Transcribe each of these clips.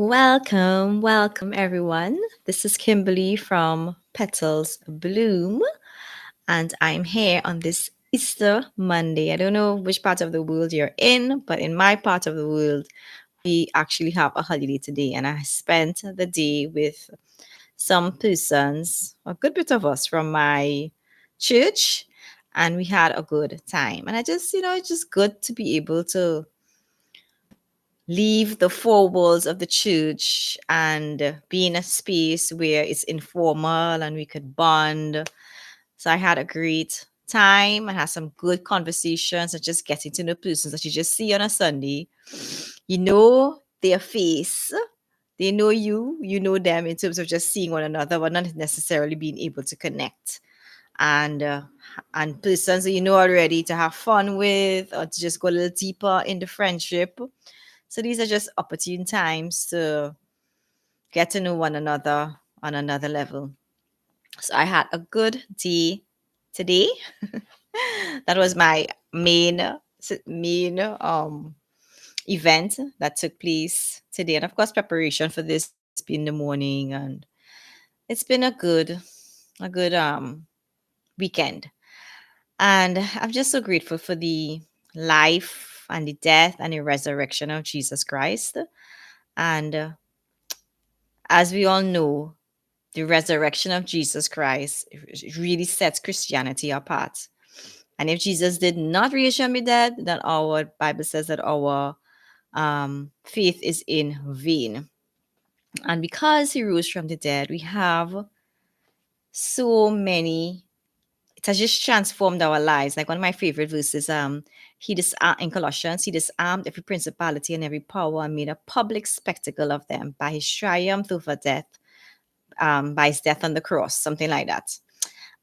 Welcome everyone. This is Kimberly from Petals Bloom, and I'm here on this Easter Monday. I don't know which part of the world you're in, but in my part of the world, we actually have a holiday today, and I spent the day with some persons, a good bit of us from my church, and we had a good time. And I just, it's just good to be able to leave the four walls of the church and be in a space where it's informal and we could bond. So I had a great time. I had some good conversations and just getting to know persons that you just see on a Sunday. You know their face. They know you, you know them in terms of just seeing one another, but not necessarily being able to connect. And and persons that you know already to have fun with or to just go a little deeper in the friendship. So these are just opportune times to get to know one another on another level. So I had a good day today. That was my main event that took place today, and of course preparation for this being the morning, and it's been a good weekend. And I'm just so grateful for the life and the death and the resurrection of Jesus Christ. And as we all know, the resurrection of Jesus Christ really sets Christianity apart. And if Jesus did not raise from the dead, then our Bible says that our faith is in vain. And because he rose from the dead, we have so many. It has just transformed our lives. Like one of my favorite verses, he in Colossians, he disarmed every principality and every power and made a public spectacle of them by his triumph over death, by his death on the cross, something like that.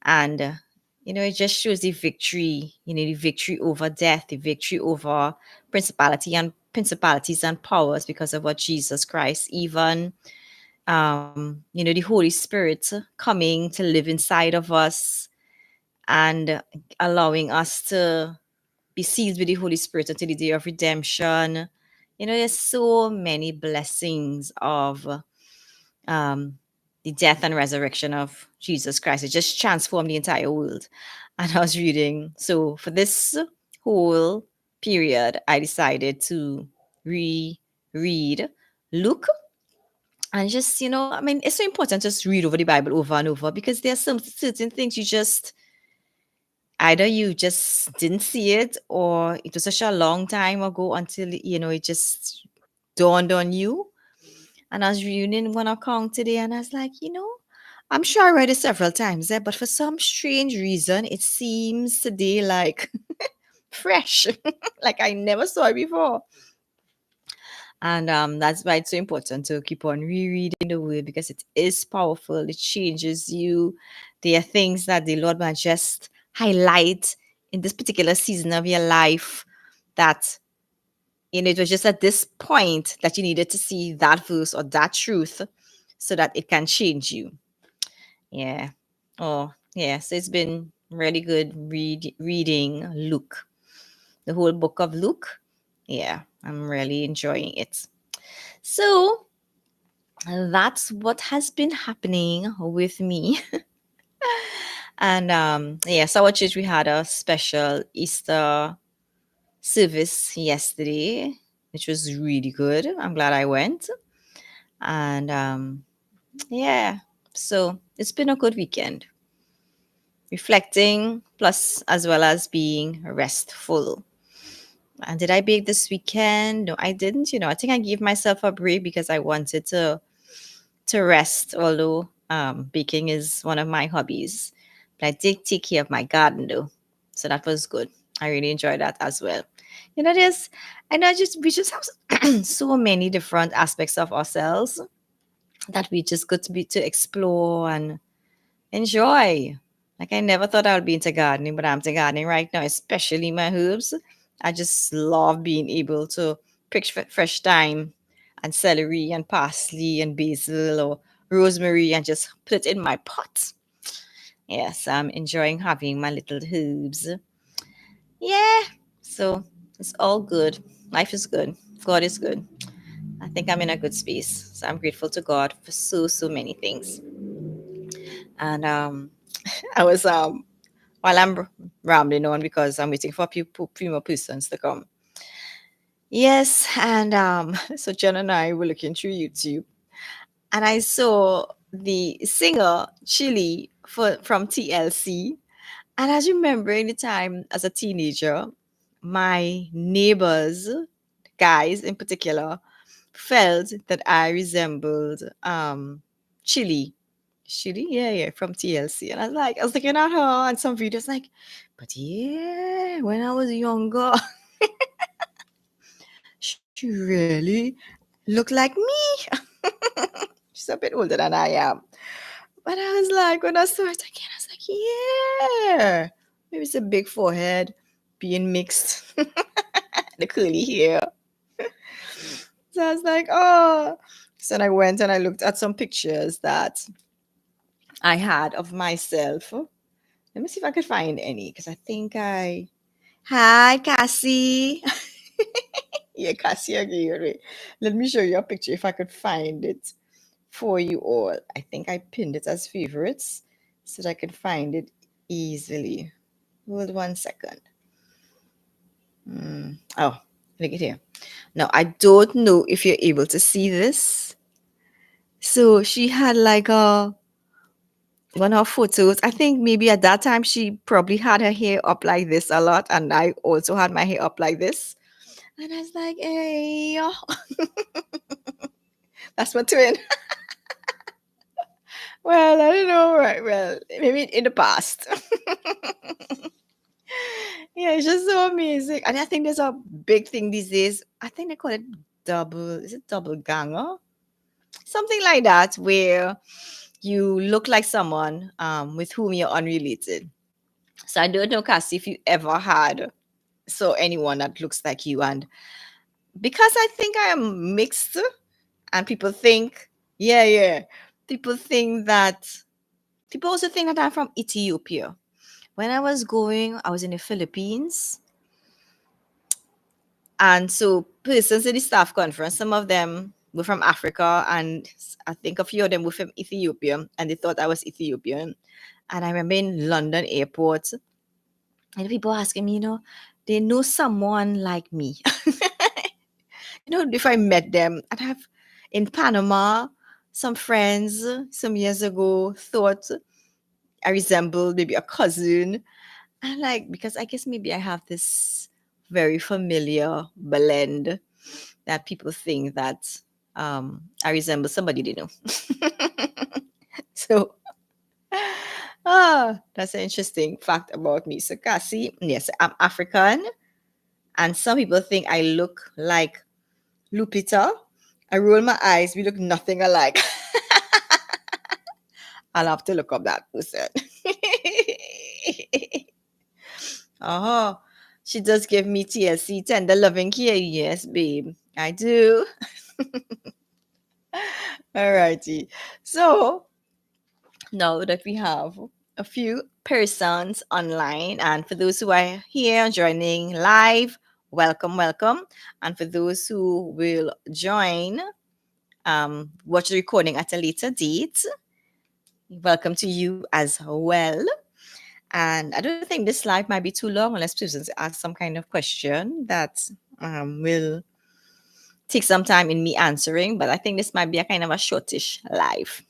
And it just shows the victory, the victory over death, the victory over principalities and powers because of what Jesus Christ, even the Holy Spirit coming to live inside of us and allowing us to be sealed with the Holy Spirit until the day of redemption. There's so many blessings of um, the death and resurrection of Jesus Christ. It just transformed the entire world. And I was reading. So for this whole period, I decided to reread Luke. And just, I mean, it's so important to just read over the Bible over and over because there's some certain things you just either you just didn't see it or it was such a long time ago until it just dawned on you. And I was reading one account today and I was like, I'm sure I read it several times, but for some strange reason it seems today like fresh. Like I never saw it before. And that's why it's so important to keep on rereading the word because it is powerful. It changes you. There are things that the Lord might just highlight in this particular season of your life that it was just at this point that you needed to see that verse or that truth so that it can change you. Yeah. Oh, yeah. So it's been really good reading Luke, the whole book of Luke. Yeah, I'm really enjoying it. So that's what has been happening with me. And yes, our church, we had a special Easter service yesterday, which was really good. I'm glad I went. And yeah, so it's been a good weekend. Reflecting, plus as well as being restful. And did I bake this weekend? No, I didn't. I think I gave myself a break because I wanted to rest, although baking is one of my hobbies. But I did take care of my garden though. So that was good. I really enjoyed that as well. There's I know just we just have so many different aspects of ourselves that we just got to be to explore and enjoy. Like I never thought I would be into gardening, but I'm into gardening right now, especially my herbs. I just love being able to pick fresh thyme and celery and parsley and basil or rosemary and just put it in my pot. Yes, I'm enjoying having my little herbs. Yeah, so it's all good. Life is good. God is good. I think I'm in a good space. So I'm grateful to God for so many things. And I was while I'm rambling on because I'm waiting for few more persons to come. Yes, and so John and I were looking through YouTube, and I saw the singer Chili from TLC. And I was remembering the time as a teenager, my neighbors, guys in particular, felt that I resembled Chili. Chili, yeah, yeah, from TLC. And I was looking at her on some videos, like, but yeah, when I was younger, she really looked like me. She's a bit older than I am. But I was like, when I saw it again, I was like, yeah, maybe it's a big forehead being mixed, the curly hair. So I was like, oh. So then I went and I looked at some pictures that I had of myself. Let me see if I could find any because I think I. Hi, Cassie. Yeah, Cassie agreed with me. Let me show you a picture if I could find it for you all. I think I pinned it as favorites so that I could find it easily. Hold 1 second. Oh, look at here. Now, I don't know if you're able to see this. So she had like a one of her photos. I think maybe at that time she probably had her hair up like this a lot, and I also had my hair up like this. And I was like, hey, that's my twin. Well, I don't know, right? Well, maybe in the past. Yeah, it's just so amazing. And I think there's a big thing these days. I think they call it is it double ganger? Something like that, where you look like someone with whom you're unrelated. So I don't know, Cassie, if you ever had saw anyone that looks like you. And because I think I am mixed, and people think, yeah, yeah, people think that, people also think that I'm from Ethiopia. When I was going, I was in the Philippines. And so persons in the staff conference, some of them were from Africa, and I think a few of them were from Ethiopia, and they thought I was Ethiopian. And I remember in London airport, and people asking me, they know someone like me. If I met them, I'd have in Panama, some friends some years ago thought I resembled maybe a cousin. And like, because I guess maybe I have this very familiar blend that people think that I resemble somebody they know. So, that's an interesting fact about me. So, Cassie, yes, I'm African, and some people think I look like Lupita. I roll my eyes, we look nothing alike. I'll have to look up that person. Oh, she does give me TLC, tender loving care. Yes, babe, I do. All righty. So now that we have a few persons online, and for those who are here joining live, welcome, welcome. And for those who will join, watch the recording at a later date, welcome to you as well. And I don't think this live might be too long unless students ask some kind of question that will take some time in me answering. But I think this might be a kind of a shortish live,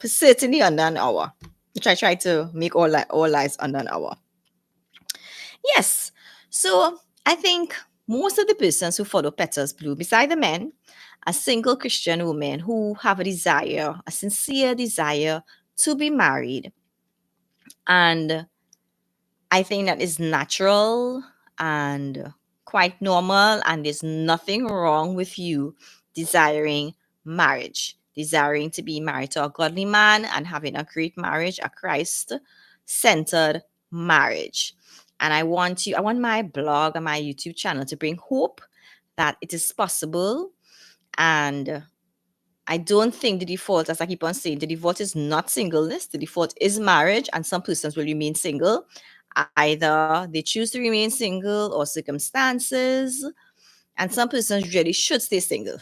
certainly under an hour, which I try to make all lives under an hour. Yes. So I think most of the persons who follow Petals Blue, beside the men, are single Christian women who have a desire, a sincere desire to be married. And I think that is natural and quite normal, and there's nothing wrong with you desiring marriage, desiring to be married to a godly man and having a great marriage, a Christ centered marriage. And I want my blog and my YouTube channel to bring hope that it is possible. And I don't think the default, as I keep on saying, the default is not singleness. The default is marriage, and some persons will remain single. Either they choose to remain single or circumstances, and some persons really should stay single.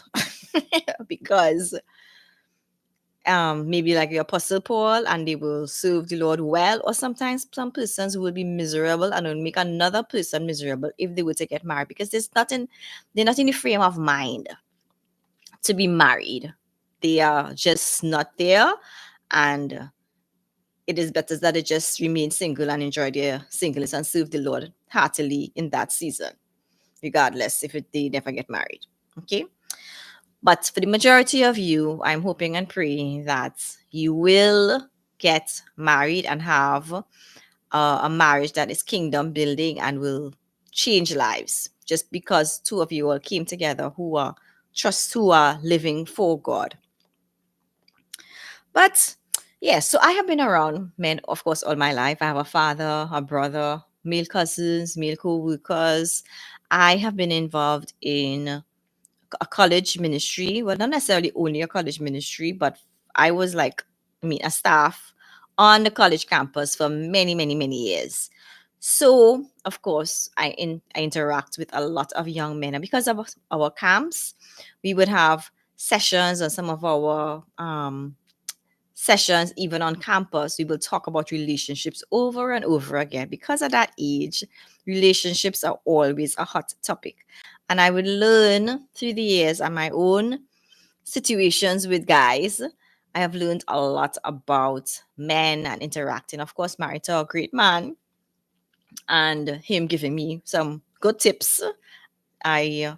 because maybe like the Apostle Paul, and they will serve the Lord well, or sometimes some persons will be miserable and will make another person miserable if they were to get married because they're not in the frame of mind to be married. They are just not there, and it is better that they just remain single and enjoy their singleness and serve the Lord heartily in that season, regardless if they never get married. Okay. But for the majority of you, I'm hoping and praying that you will get married and have a marriage that is kingdom building and will change lives. Just because two of you all came together who are living for God. But yeah, so I have been around men, of course, all my life. I have a father, a brother, male cousins, male co-workers. I have been involved in a college ministry. Well, not necessarily only a college ministry, but I was like, a staff on the college campus for many, many, many years. So, of course, I interact with a lot of young men. And because of our camps, we would have sessions, and some of our sessions, even on campus, we will talk about relationships over and over again. Because at that age, relationships are always a hot topic. And I would learn through the years and my own situations with guys. I have learned a lot about men and interacting. Of course, married to a great man, and him giving me some good tips. I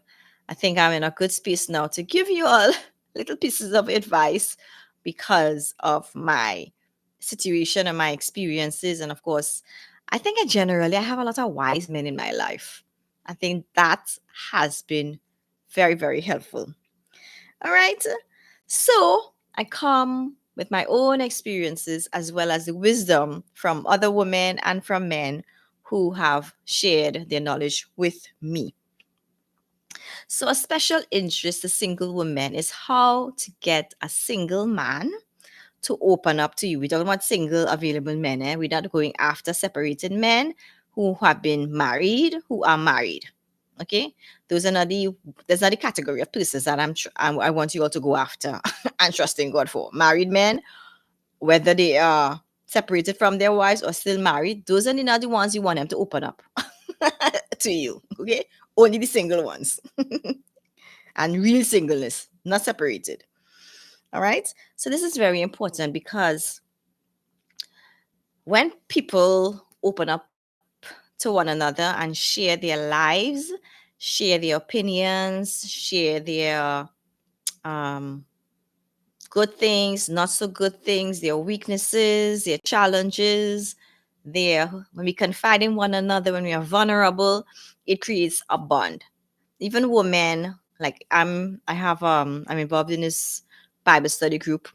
I think I'm in a good space now to give you all little pieces of advice because of my situation and my experiences. And of course, I think I have a lot of wise men in my life. I think that has been very, very helpful. All right. So I come with my own experiences as well as the wisdom from other women and from men who have shared their knowledge with me. So, a special interest to single women is how to get a single man to open up to you. We're talking about single available men. We're not going after separated men who have been married, who are married. Okay, those are not the there's not the category of persons that I want you all to go after and trust in God for. Married men, whether they are separated from their wives or still married, those are not the ones you want them to open up to you. Okay, only the single ones and real singleness, not separated. All right. So this is very important because when people open up to one another and share their lives, share their opinions, share their um, good things, not so good things, their weaknesses, their challenges, their when we confide in one another, when we are vulnerable, it creates a bond. Even women, like I'm involved in this Bible study group,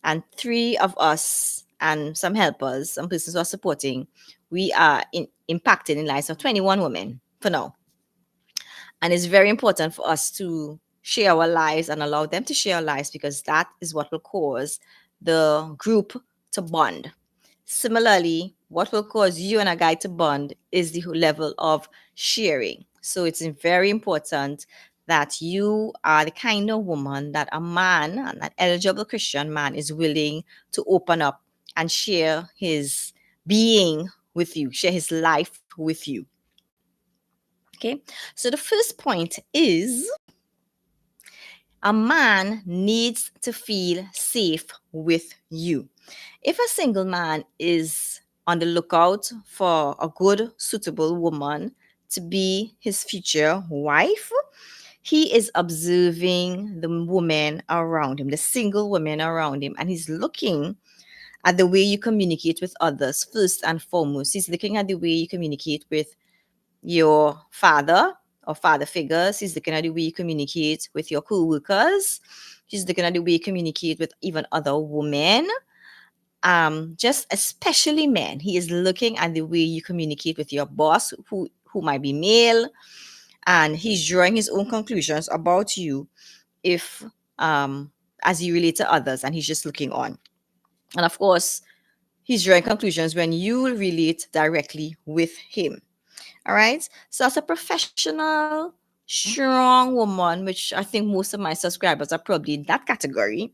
and three of us and some helpers, some persons who are supporting, we are impacting in lives of 21 women for now. And it's very important for us to share our lives and allow them to share our lives because that is what will cause the group to bond. Similarly, what will cause you and a guy to bond is the level of sharing. So it's very important that you are the kind of woman that a man, an eligible Christian man, is willing to open up and share his being with you, share his life with you. Okay. So the first point is a man needs to feel safe with you. If a single man is on the lookout for a good, suitable woman to be his future wife, he is observing the women around him, the single women around him, and he's looking at the way you communicate with others first and foremost. He's looking at the way you communicate with your father or father figures. He's looking at the way you communicate with your co-workers. He's looking at the way you communicate with even other women. Just especially men. He is looking at the way you communicate with your boss, who might be male, and he's drawing his own conclusions about you if as you relate to others, and he's just looking on. And of course, he's drawing conclusions when you relate directly with him. All right. So, as a professional strong woman, which I think most of my subscribers are probably in that category,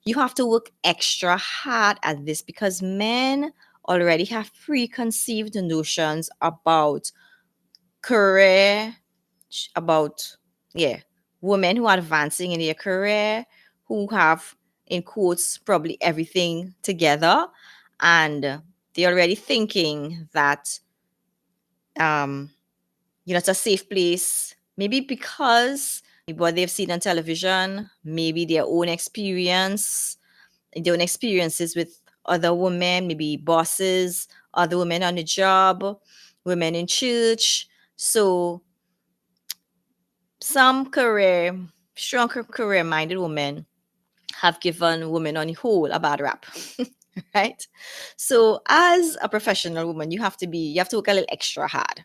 you have to work extra hard at this because men already have preconceived notions about career, about, yeah, women who are advancing in their career, who have, in quotes, probably everything together. And they're already thinking that, um, it's a safe place. Maybe because what they've seen on television, maybe their own experiences with other women, maybe bosses, other women on the job, women in church. So some strong career minded women have given women on the whole a bad rap. Right? So as a professional woman, you have to work a little extra hard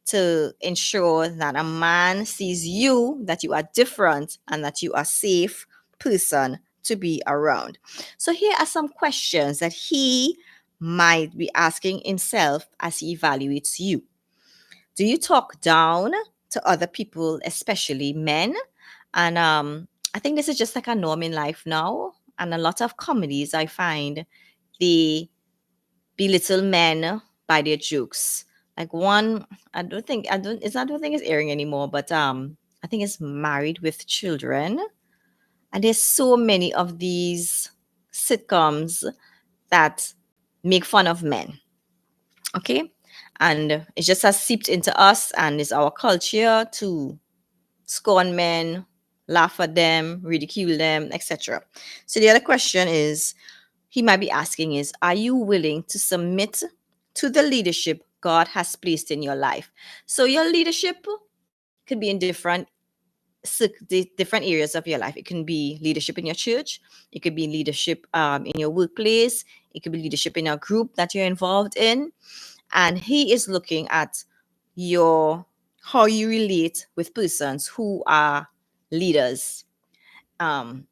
to ensure that a man sees you, that you are different, and that you are safe person to be around. So here are some questions that he might be asking himself as he evaluates you. Do you talk down to other people, especially men? And I think this is just like a norm in life now. And a lot of comedies I find they belittle men by their jokes. Like one, I don't think it's airing anymore, but I think it's Married with Children. And there's so many of these sitcoms that make fun of men. Okay. And it just has seeped into us and it's our culture to scorn men, laugh at them, ridicule them, etc. So the other question is he might be asking is, are you willing to submit to the leadership God has placed in your life? So your leadership could be in different areas of your life. It can be leadership in your church. It could be leadership in your workplace. It could be leadership in a group that you're involved in. And he is looking at your how you relate with persons who are leaders. Um,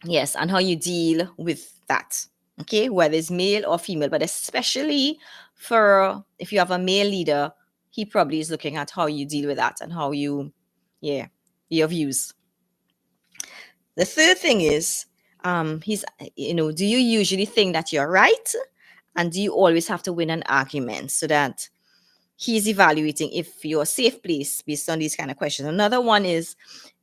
yes, and how you deal with that. Okay, whether it's male or female, but especially for if you have a male leader, he probably is looking at how you deal with that and how you, yeah, your views. The third thing is, do you usually think that you're right? And do you always have to win an argument so that he's evaluating if you're a safe place based on these kind of questions? Another one is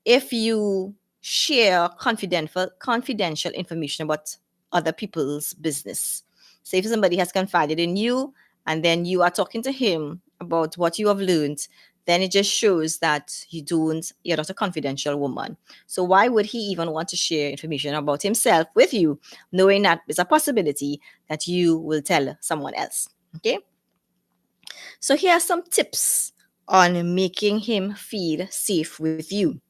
if you share confidential information about other people's business. Say if somebody has confided in you and then you are talking to him about what you have learned, then it just shows that you're not a confidential woman. So why would he even want to share information about himself with you, knowing that there's a possibility that you will tell someone else? Okay. So here are some tips on making him feel safe with you.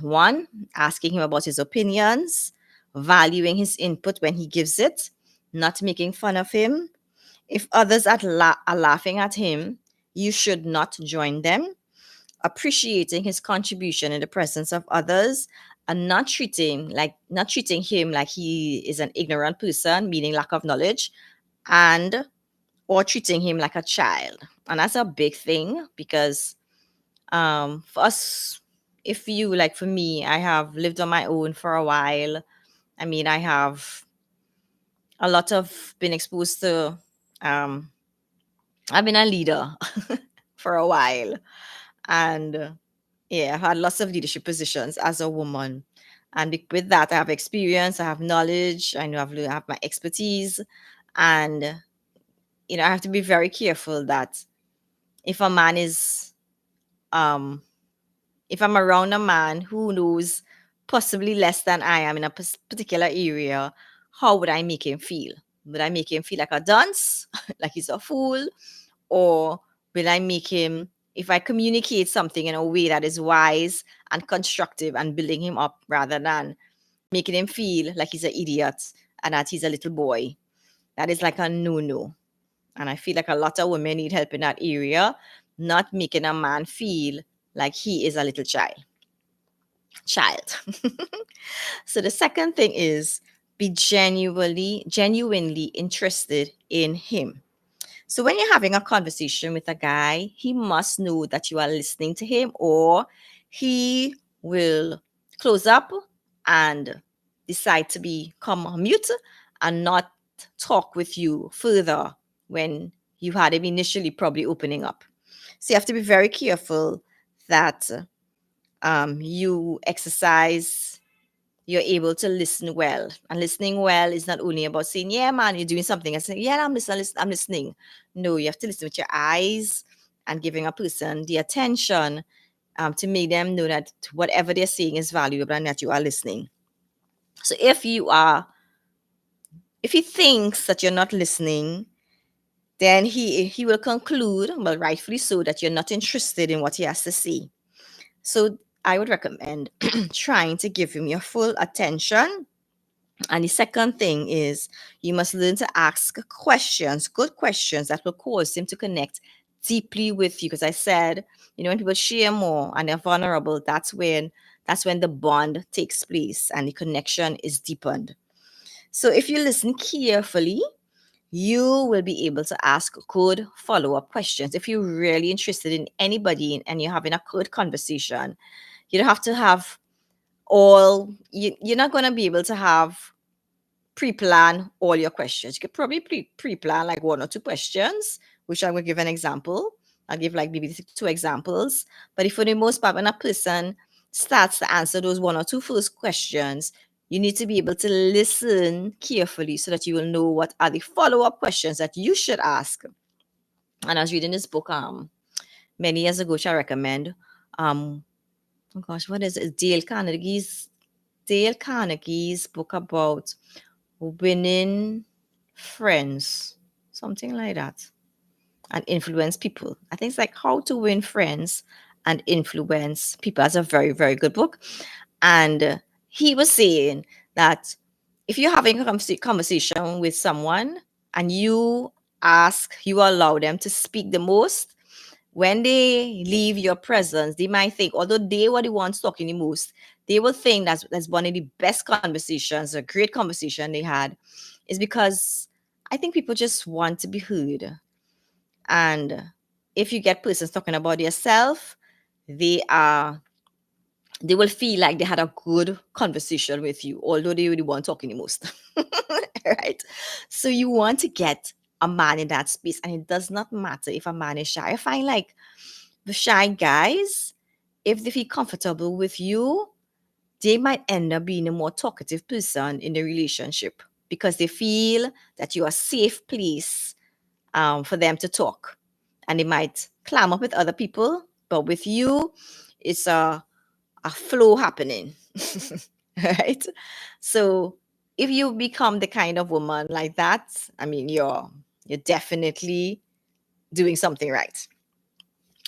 One, asking him about his opinions, valuing his input when he gives it, not making fun of him. If others are laughing at him, you should not join them. Appreciating his contribution in the presence of others and not treating him like he is an ignorant person, meaning lack of knowledge, and or treating him like a child. And that's a big thing because for us, if you like for me, I have lived on my own for a while. I mean, I have a lot of been exposed to um I've been a leader for a while, and yeah, I had lots of leadership positions as a woman. And with that, I have experience, I have knowledge, I have my expertise, and I have to be very careful that if a man is um if I'm around a man who knows possibly less than I am in a particular area, how would I make him feel? Would I make him feel like a dunce, like he's a fool? Or will I make him, if I communicate something in a way that is wise and constructive and building him up rather than making him feel like he's an idiot and that he's a little boy? That is like a no no. And I feel like a lot of women need help in that area, not making a man feel like he is a little child. So the second thing is be genuinely interested in him. So when you're having a conversation with a guy, he must know that you are listening to him, or he will close up and decide to become mute and not talk with you further when you had him initially probably opening up. So you have to be very careful that you exercise, you're able to listen well. And listening well is not only about saying, yeah, man, you're doing something and saying, yeah, I'm listening. No, you have to listen with your eyes and giving a person the attention to make them know that whatever they're saying is valuable and that you are listening. So if he thinks that you're not listening, then he will conclude, well, rightfully so, that you're not interested in what he has to say. So I would recommend trying to give him your full attention. And the second thing is you must learn to ask questions, good questions that will cause him to connect deeply with you. Because I said, when people share more and they're vulnerable, that's when the bond takes place and the connection is deepened. So if you listen carefully, you will be able to ask good follow-up questions. If you're really interested in anybody and you're having a good conversation, you don't have to have you're not going to be able to have pre-plan all your questions. You could probably pre-plan like one or two questions, which I will give an example. I'll give like maybe two examples. But if for the most part, when a person starts to answer those one or two first questions, you need to be able to listen carefully so that you will know what are the follow-up questions that you should ask. And I was reading this book many years ago, which I recommend. Oh gosh, what is it? Dale Carnegie's book about winning friends, something like that, and influence people. I think it's like How to Win Friends and Influence People. That's a very, very good book. And he was saying that if you're having a conversation with someone and you allow them to speak the most, when they leave your presence, they might think, although they were the ones talking the most, they will think that's one of the best conversations, a great conversation they had, is because I think people just want to be heard. And if you get persons talking about yourself, they are they will feel like they had a good conversation with you, although they were the one talking the most. Right? So you want to get a man in that space, and it does not matter if a man is shy. I find like the shy guys, if they feel comfortable with you, they might end up being a more talkative person in the relationship because they feel that you're a safe place for them to talk. And they might clam up with other people, but with you, it's a flow happening. Right? So if you become the kind of woman like that, I mean, you're definitely doing something right.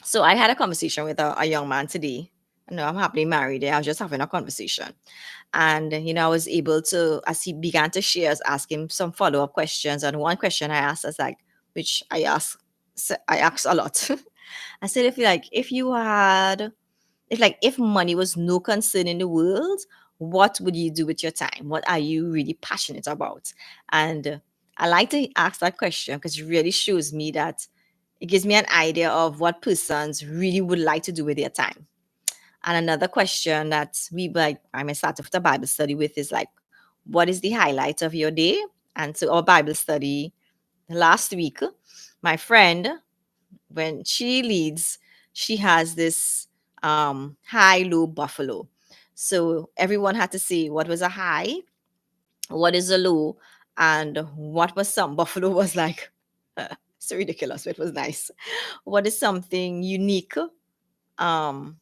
So I had a conversation with a young man today. No, I'm happily married. I was just having a conversation. And, I was able to, as he began to share, I was asking some follow-up questions. And one question I asked was like, which I asked a lot. I said, if money was no concern in the world, what would you do with your time? What are you really passionate about? And I like to ask that question because it really shows me that it gives me an idea of what persons really would like to do with their time. And another question that I may start with the Bible study with is like, what is the highlight of your day? And so our Bible study last week, my friend, when she leads, she has this high low buffalo. So everyone had to say what was a high, what is a low, and what was some buffalo was like. So ridiculous, but it was nice. What is something unique um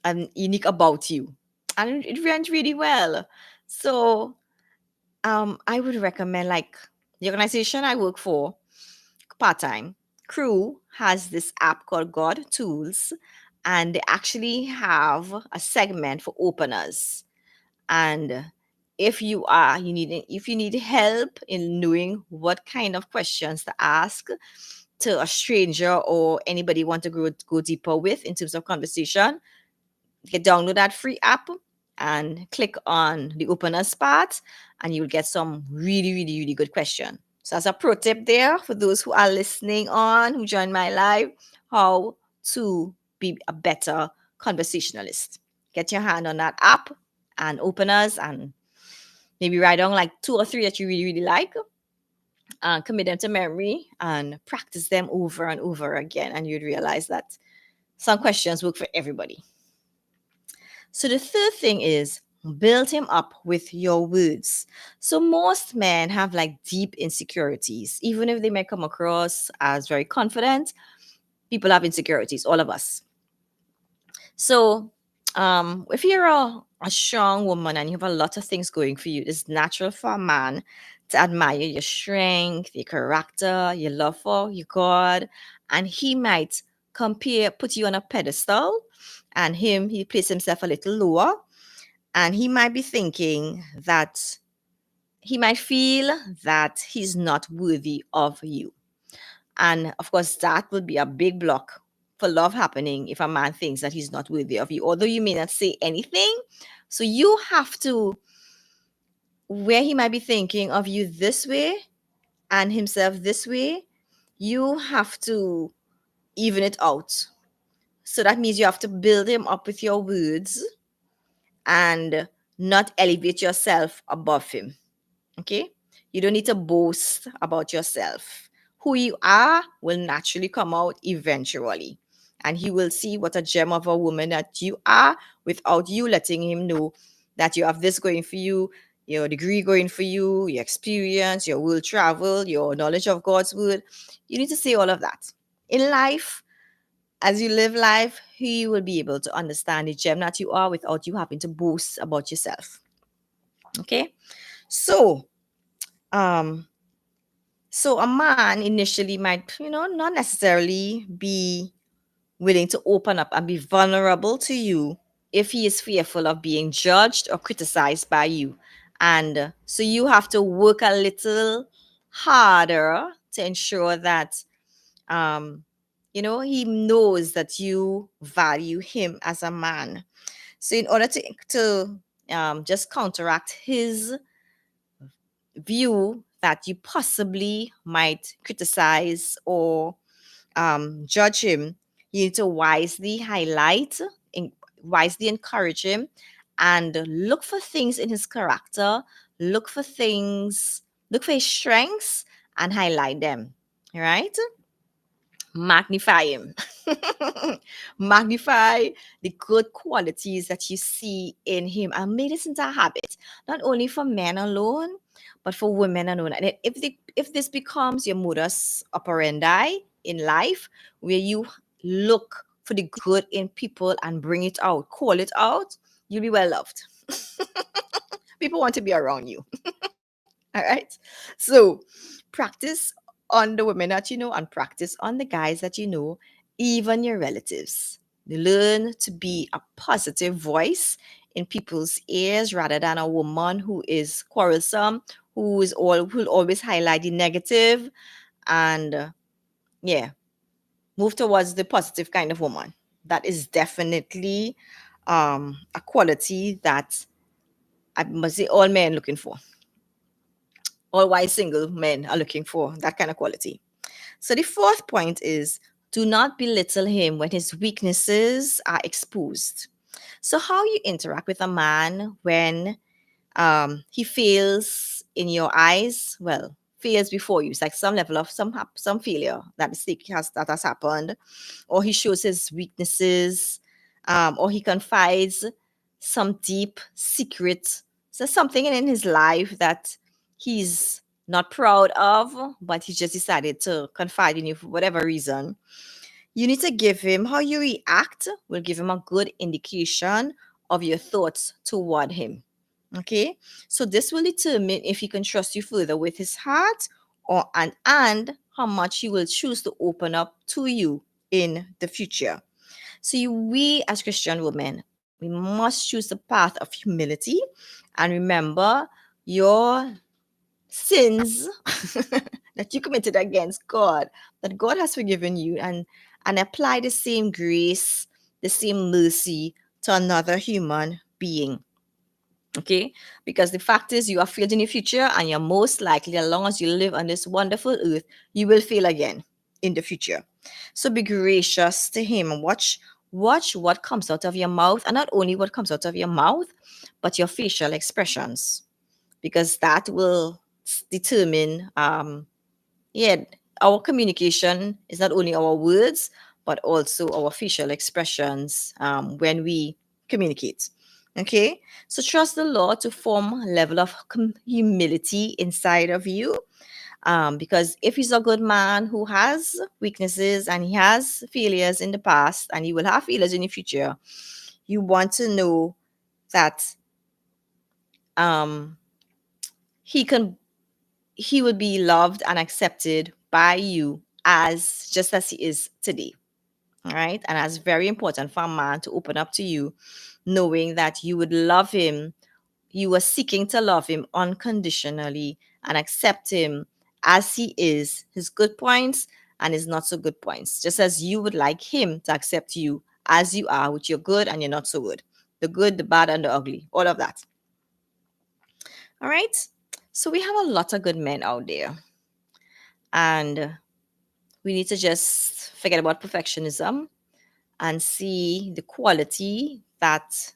and unique about you? And it went really well. So I would recommend, like, the organization I work for part-time, Crew, has this app called God Tools, and they actually have a segment for openers. And if you need help in knowing what kind of questions to ask to a stranger or anybody want to go deeper with in terms of conversation, you can download that free app and click on the openers part, and you'll get some really, really, really good question. So as a pro tip there for those who are listening on, who join my live, how to be a better conversationalist. Get your hand on that app and openers and maybe write down like two or three that you really, really like, commit them to memory and practice them over and over again. And you'd realize that some questions work for everybody. So the third thing is build him up with your words. So most men have like deep insecurities, even if they may come across as very confident. People have insecurities, all of us. So if you're a strong woman and you have a lot of things going for you, it's natural for a man to admire your strength, your character, your love for your God, and he might put you on a pedestal, and he place himself a little lower, and he might be thinking that he might feel that he's not worthy of you. And of course, that would be a big block for love happening if a man thinks that he's not worthy of you, although you may not say anything. So you have to, where he might be thinking of you this way and himself this way, you have to even it out. So that means you have to build him up with your words and not elevate yourself above him. Okay? You don't need to boast about yourself. Who you are will naturally come out eventually. And he will see what a gem of a woman that you are without you letting him know that you have this going for you, your degree going for you, your experience, your world travel, your knowledge of God's word. You need to say all of that. In life, as you live life, he will be able to understand the gem that you are without you having to boast about yourself. Okay? So, um, So a man initially might, not necessarily be willing to open up and be vulnerable to you if he is fearful of being judged or criticized by you. And so you have to work a little harder to ensure that um he knows that you value him as a man. So in order to just counteract his view that you possibly might criticize or judge him, you need to wisely encourage him, and look for things in his character, look for his strengths and highlight them. All right? Magnify him. Magnify the good qualities that you see in him and make this into a habit, not only for men alone, but for women alone. And if this becomes your modus operandi in life, where you look for the good in people and bring it out, call it out, you'll be well loved. People want to be around you. All right. So practice on the women that you know and practice on the guys that you know, even your relatives. Learn to be a positive voice in people's ears rather than a woman who is quarrelsome, who'll always highlight the negative, and yeah, move towards the positive kind of woman. That is definitely a quality that I must say all men looking for. All wise single men are looking for that kind of quality. So the fourth point is do not belittle him when his weaknesses are exposed. So how you interact with a man when he fails in your eyes, well, fails before you. It's like some level of some failure that has happened, or he shows his weaknesses, or he confides some deep secret. So something in his life that he's not proud of, but he just decided to confide in you for whatever reason. You need to give him how you react will give him a good indication of your thoughts toward him. Okay, so this will determine if he can trust you further with his heart, and how much he will choose to open up to you in the future. So we as Christian women, we must choose the path of humility and remember your sins that you committed against God, that God has forgiven you, and apply the same grace, the same mercy to another human being. Okay, because the fact is you have failed in your future, and you're most likely, as long as you live on this wonderful earth, you will fail again in the future. So be gracious to him, and watch what comes out of your mouth, and not only what comes out of your mouth, but your facial expressions, because that will determine, yeah, our communication is not only our words, but also our facial expressions, when we communicate. Okay, so trust the Lord to form a level of humility inside of you, because if he's a good man who has weaknesses and he has failures in the past and he will have failures in the future, you want to know that, um, he can he would be loved and accepted by you as just as he is today. All right. And that's very important for a man to open up to you, knowing that you would love him. You are seeking to love him unconditionally and accept him as he is, his good points and his not so good points, just as you would like him to accept you as you are, with your good and your not so good, the good, the bad, and the ugly, all of that. All right. So we have a lot of good men out there, and we need to just forget about perfectionism and see the quality that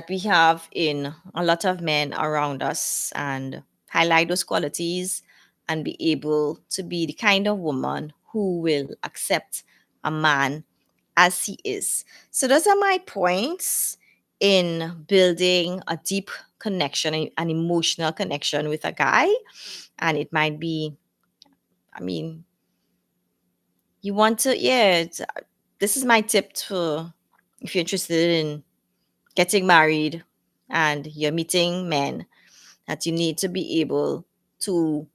we have in a lot of men around us, and highlight those qualities, and be able to be the kind of woman who will accept a man as he is. So those are my points in building a deep connection, an emotional connection with a guy. And it might be, I mean, you want to, yeah, this is my tip to, if you're interested in getting married and you're meeting men, that you need to be able to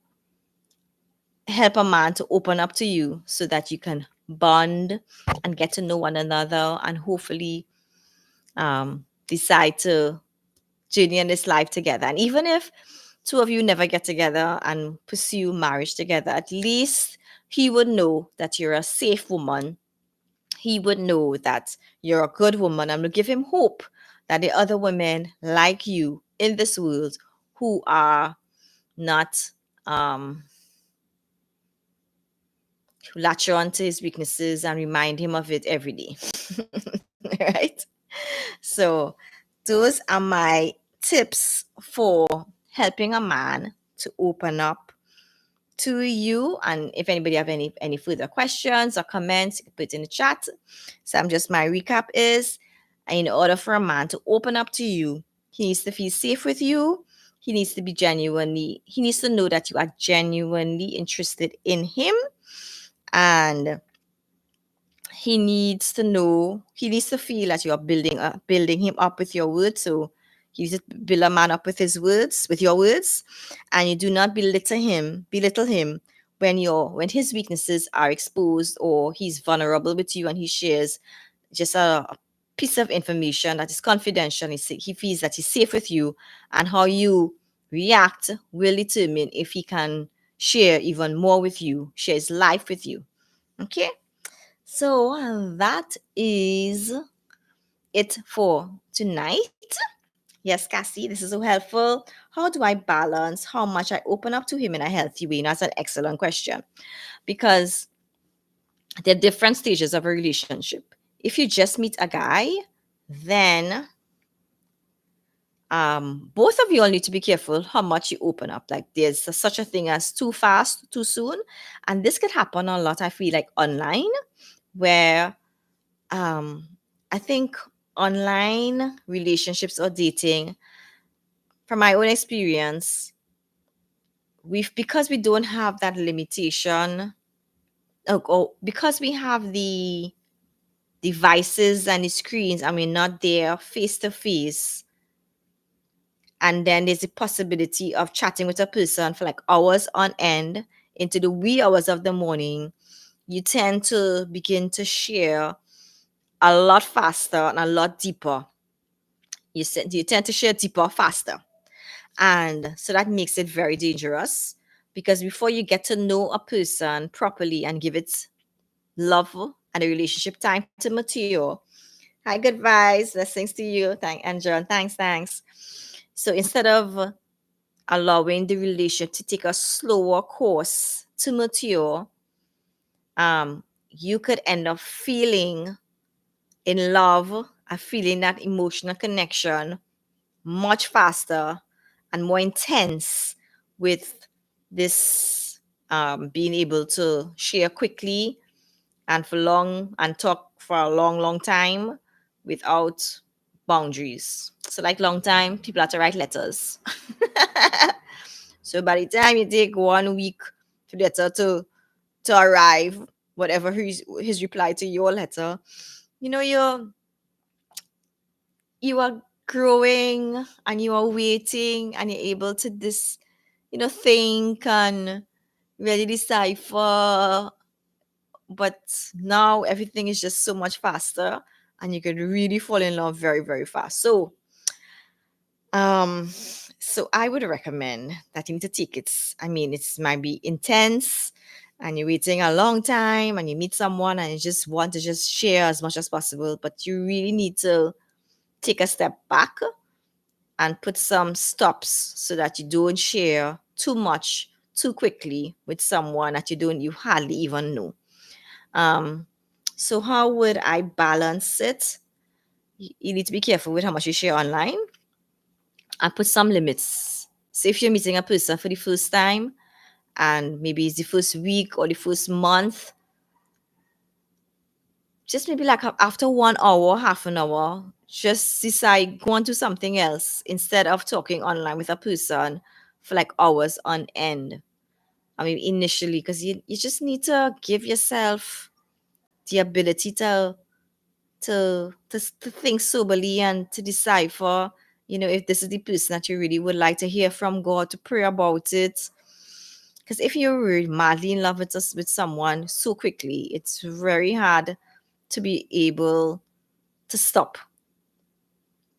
help a man to open up to you so that you can bond and get to know one another, and hopefully, decide to journey in this life together. And even if two of you never get together and pursue marriage together, at least he would know that you're a safe woman. He would know that you're a good woman, and will give him hope that the other women like you in this world who are not, um who latch on to his weaknesses and remind him of it every day. Right? So those are my tips for helping a man to open up to you. And if anybody have any further questions or comments, you can put it in the chat. So I'm just, my recap is, in order for a man to open up to you, he needs to feel safe with you. He needs to know that you are genuinely interested in him. And he needs to feel that you are building him up with your words. So he needs to build a man up with his words, with your words. And you do not belittle him when his weaknesses are exposed, or he's vulnerable with you and he shares just a piece of information that is confidential. He feels that he's safe with you, and how you react will determine if he can share even more with you, share his life with you. Okay, so that is it for tonight. Yes, Cassie, this is so helpful. How do I balance how much I open up to him in a healthy way? And that's an excellent question, because there are different stages of a relationship. If you just meet a guy, then, both of you all need to be careful how much you open up. Like, there's such a thing as too fast, too soon. And this could happen a lot, I feel like, online, where, um, I think online relationships or dating, from my own experience, because we don't have that limitation, or because we have the devices and the screens, and we're not there face to face, and then there's the possibility of chatting with a person for like hours on end into the wee hours of the morning, you tend to begin to share a lot faster and a lot deeper. You tend to share deeper faster. And so that makes it very dangerous, because before you get to know a person properly and give it love and a relationship time to mature, Hi, good vibes. Blessings to you. And John. Thanks. So instead of allowing the relationship to take a slower course to mature, you could end up feeling in love, feeling that emotional connection much faster and more intense with this being able to share quickly and for long and talk for a long time without boundaries. So like long time, people have to write letters. So by the time you take 1 week for the letter to arrive, whatever his reply to your letter, you know you are growing and you are waiting and you're able to think and really decipher. But now everything is just so much faster and you can really fall in love very, very fast. Um, so I would recommend that you need to take it. I mean, it's might be intense and you're waiting a long time and you meet someone and you just want to just share as much as possible, but you really need to take a step back and put some stops so that you don't share too much too quickly with someone that you hardly even know. Um, so how would I balance it? You need to be careful with how much you share online and put some limits. So if you're meeting a person for the first time and maybe it's the first week or the first month, just maybe like after 1 hour, half an hour, just decide go on to something else instead of talking online with a person for like hours on end. I mean, initially, because you just need to give yourself the ability to think soberly and to decipher, if this is the person that you really would like to hear from God, to pray about it. Because if you're really madly in love with someone so quickly, it's very hard to be able to stop.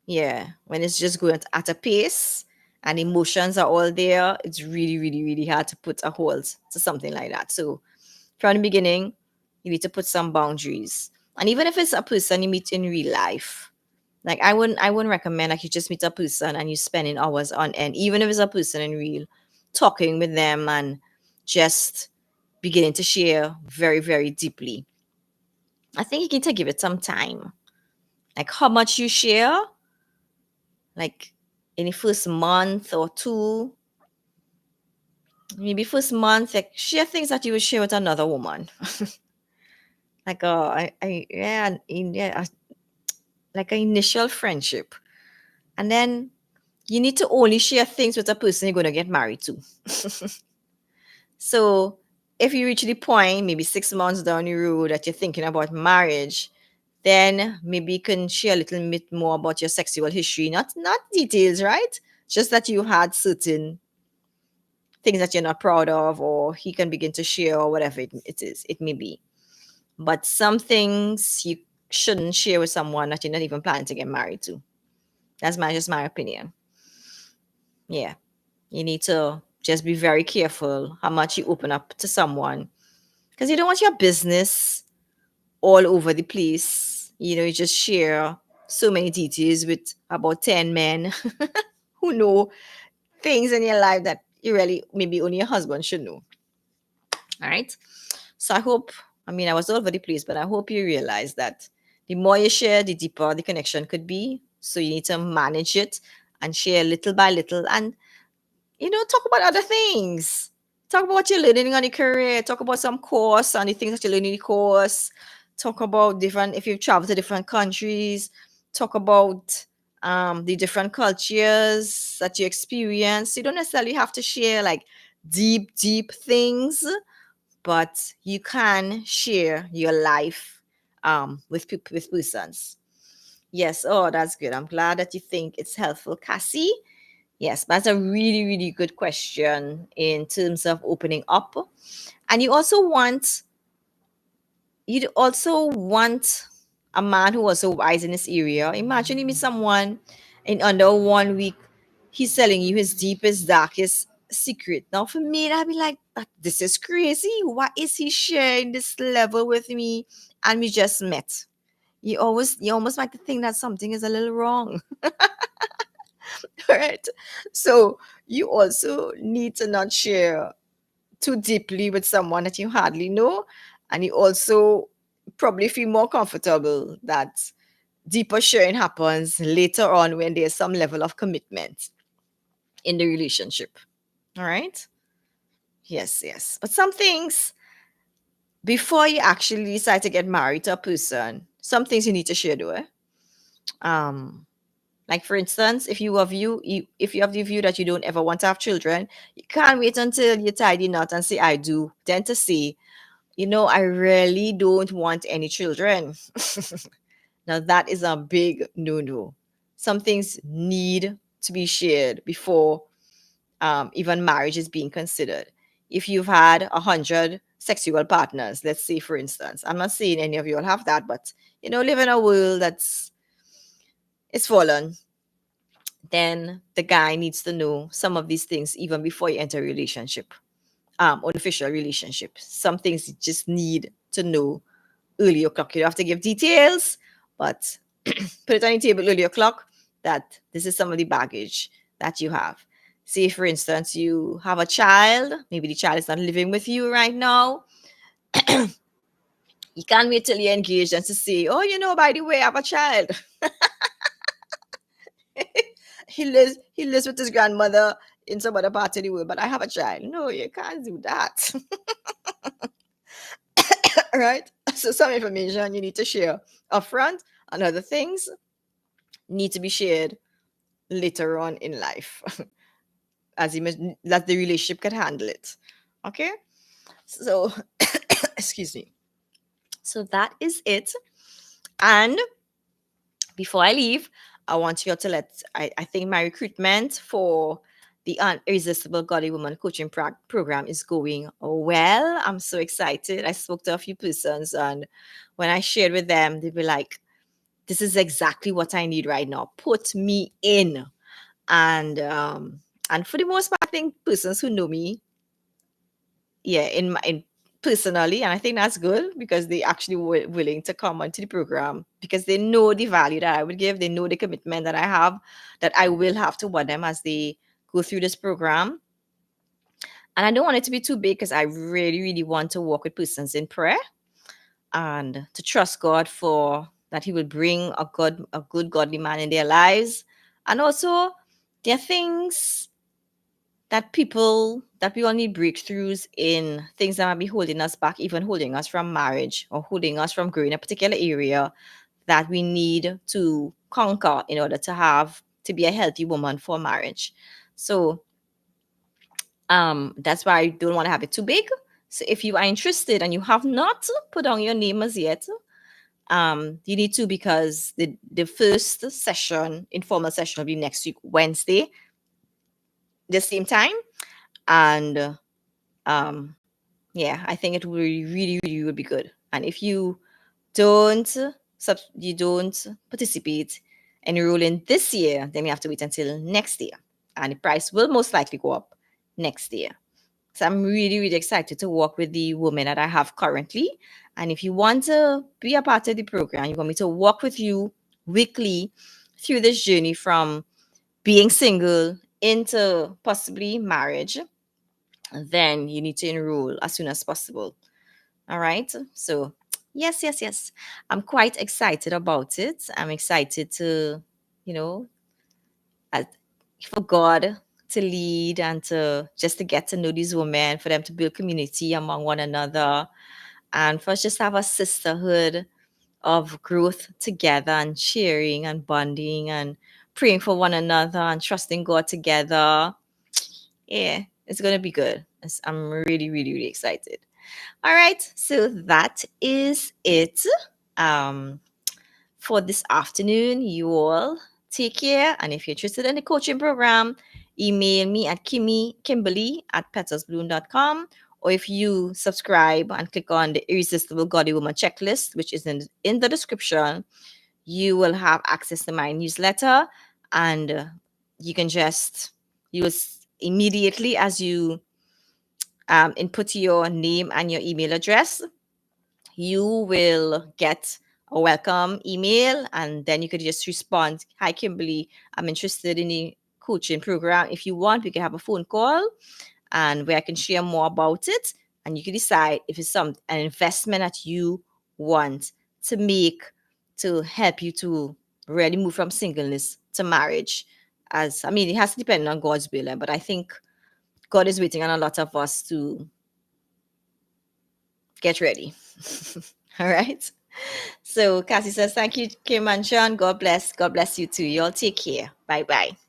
Yeah, when it's just going at a pace and emotions are all there, it's really, really, really hard to put a hold to something like that. So from the beginning, you need to put some boundaries. And even if it's a person you meet in real life, like I wouldn't recommend like you just meet a person and you spending hours on end, even if it's a person in real, talking with them and just beginning to share very, very deeply. I think you need to give it some time. Like how much you share, like in the first month or two, maybe first month, like share things that you would share with another woman. Like like an initial friendship. And then you need to only share things with a person you're going to get married to. So if you reach the point, maybe 6 months down the road that you're thinking about marriage, then maybe you can share a little bit more about your sexual history. Not details, right? Just that you had certain things that you're not proud of, or he can begin to share, or whatever it may be. But some things you shouldn't share with someone that you're not even planning to get married to. That's just my opinion. Yeah. You need to just be very careful how much you open up to someone because you don't want your business all over the place. You just share so many details with about 10 men who know things in your life that you really, maybe only your husband should know. All right. So I was all over the place, but I hope you realize that the more you share, the deeper the connection could be. So you need to manage it and share little by little and talk about other things. Talk about what you're learning on your career. Talk about some course and the things that you learn in the course. Talk about if you've traveled to different countries. Talk about the different cultures that you experience. You don't necessarily have to share like deep, deep things, but you can share your life with persons. Yes. Oh, that's good. I'm glad that you think it's helpful, Cassie. Yes, that's a really, really good question in terms of opening up. And you'd also want a man who was so wise in this area. Imagine you meet someone in under 1 week, he's telling you his deepest, darkest secret. Now, for me, I'd be like, this is crazy. Why is he sharing this level with me? And we just met. you almost like to think that something is a little wrong. Right? So you also need to not share too deeply with someone that you hardly know, and you also probably feel more comfortable that deeper sharing happens later on when there's some level of commitment in the relationship. All right? Yes, yes. But some things, before you actually decide to get married to a person, some things you need to share though. Um, like for instance, if you have the view that you don't ever want to have children, you can't wait until you tie the knot and say I do. Then to say, I really don't want any children. Now that is a big no-no. Some things need to be shared before even marriage is being considered. If you've had 100 sexual partners, let's say for instance, I'm not saying any of you will have that, but live in a world that's it's fallen, then the guy needs to know some of these things even before you enter a relationship, unofficial relationship. Some things you just need to know early o'clock. You don't have to give details, but put it on your table early o'clock that this is some of the baggage that you have. Say, for instance, you have a child, maybe the child is not living with you right now. You can't wait till you're engaged and to say, oh, by the way, I have a child. He lives with his grandmother in some other part of the world, but I have a child. No, you can't do that. Right? So some information you need to share upfront, and other things need to be shared later on in life, as you that the relationship can handle it. Okay? So excuse me. So that is it. And before I leave, I want you all to I think my recruitment for the Irresistible Godly Woman Coaching Program is going well. I'm so excited. I spoke to a few persons, and when I shared with them, they were like, this is exactly what I need right now. Put me in. And for the most part, I think persons who know me, yeah, in personally, and I think that's good because they actually were willing to come onto the program because they know the value that I would give. They know the commitment that I have, that I will have toward them as they go through this program. And I don't want it to be too big because I really, really want to walk with persons in prayer and to trust God for that He will bring a good godly man in their lives. And also, there are things that we all need breakthroughs in, things that might be holding us back, even holding us from marriage or holding us from growing a particular area that we need to conquer in order to be a healthy woman for marriage. So that's why I don't want to have it too big. So if you are interested and you have not put on your name as yet, you need to, because the first session, informal session, will be next week, Wednesday, the same time. And um, yeah, I think it will really, really would be good. And if don't you don't participate, enroll in this year, then you have to wait until next year, and the price will most likely go up next year. So I'm really, really excited to work with the women that I have currently. And if you want to be a part of the program, you want me to walk with you weekly through this journey from being single into possibly marriage, then you need to enroll as soon as possible. All right. So, yes, yes, yes. I'm quite excited about it. I'm excited to, you know, uh, for God to lead and to just to get to know these women, for them to build community among one another, and for us just to have a sisterhood of growth together and sharing and bonding and praying for one another and trusting God together. Yeah, it's going to be good. I'm really, really, really excited. All right, so that is it um, for this afternoon. You all take care. And if you're interested in the coaching program, email me at kimberly@petalsbloom.com. Or if you subscribe and click on the Irresistible Godly Woman checklist, which is in the description, you will have access to my newsletter. And you can just use immediately as you input your name and your email address, you will get a welcome email, and then you could just respond, "Hi, Kimberly, I'm interested in the coaching program. If you want, we can have a phone call and where I can share more about it. And you can decide if it's an investment that you want to make to help you to really move from singleness to marriage. As I mean, it has to depend on God's will, but I think God is waiting on a lot of us to get ready. All right. So Cassie says, thank you, Kim and Sean. God bless. God bless you too. Y'all take care. Bye bye.